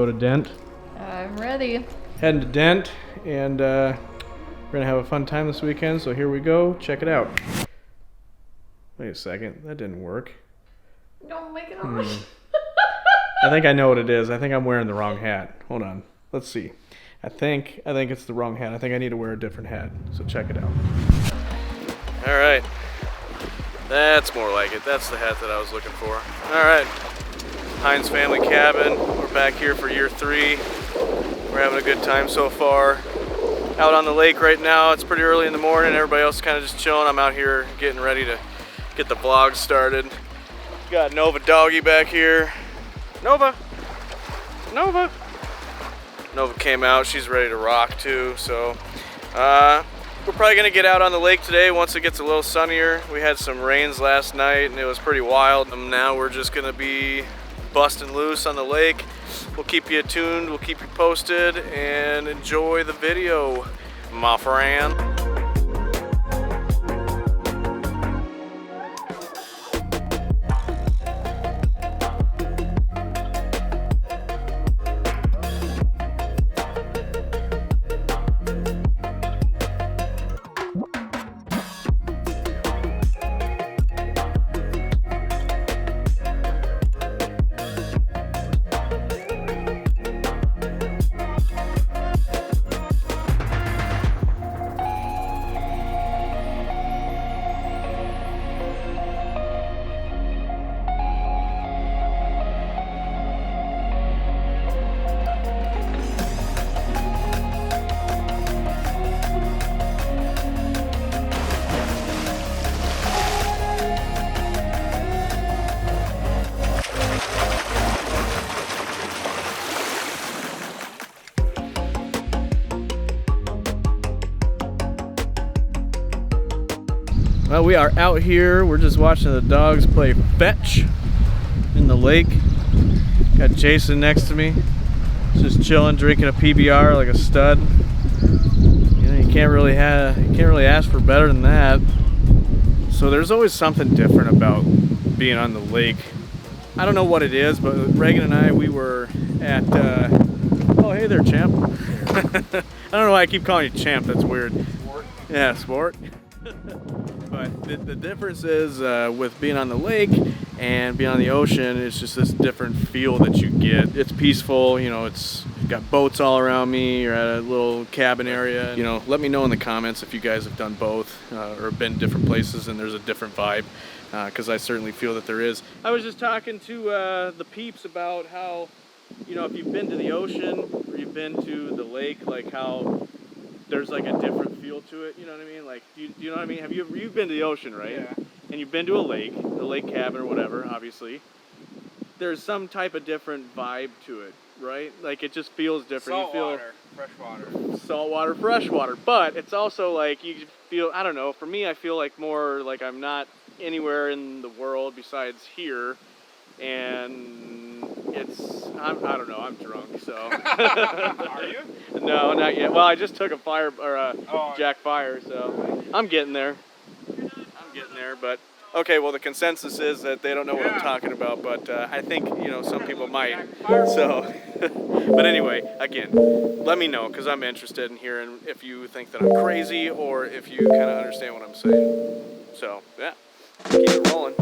go to Dent? I'm ready. Heading to Dent, and we're gonna have a fun time this weekend, so here we go. Check it out. Wait a second, that didn't work. Don't make it on. I think I know what it is. I think I'm wearing the wrong hat. Hold on, let's see. I think it's the wrong hat. I think I need to wear a different hat, so check it out. All right, that's more like it. That's the hat that I was looking for. All right, Hines family cabin. We're back here for year 3. We're having a good time so far. Out on the lake right now. It's pretty early in the morning. Everybody else is kind of just chilling. I'm out here getting ready to get the vlog started. Got Nova doggy back here. Nova. Nova came out. She's ready to rock too. So we're probably gonna get out on the lake today once it gets a little sunnier. We had some rains last night and it was pretty wild. Now we're just gonna be busting loose on the lake. We'll keep you tuned, we'll keep you posted, and enjoy the video, my friend. Well, we are out here. We're just watching the dogs play fetch in the lake. Got Jason next to me, just chilling, drinking a PBR like a stud. You know, you can't really ask for better than that. So there's always something different about being on the lake. I don't know what it is, but Reagan and I, we were at. Oh, hey there, champ. I don't know why I keep calling you champ. That's weird. Sport. Yeah, sport. But the difference is with being on the lake and being on the ocean, it's just this different feel that you get. It's peaceful, you know, it's got boats all around me. You're at a little cabin area. You know, let me know in the comments if you guys have done both or been different places and there's a different vibe, because I certainly feel that there is. I was just talking to the peeps about how, you know, if you've been to the ocean or you've been to the lake, like how there's like a different feel to it, you know what I mean? Like, do you know what I mean? You've been to the ocean, right? Yeah. And you've been to a lake cabin or whatever, obviously. There's some type of different vibe to it, right? Like, it just feels different. Saltwater, freshwater. Saltwater, freshwater. But it's also like, you feel, I don't know, for me, I feel like more like I'm not anywhere in the world besides here. And I don't know, I'm drunk, so. Are you? No, not yet. Well, I just took a Jack Fire, so I'm getting there. But okay, well, the consensus is that they don't know what I'm talking about, but I think, you know, some people might. So, but anyway, again, let me know, because I'm interested in hearing if you think that I'm crazy or if you kind of understand what I'm saying. So, yeah, keep it rolling.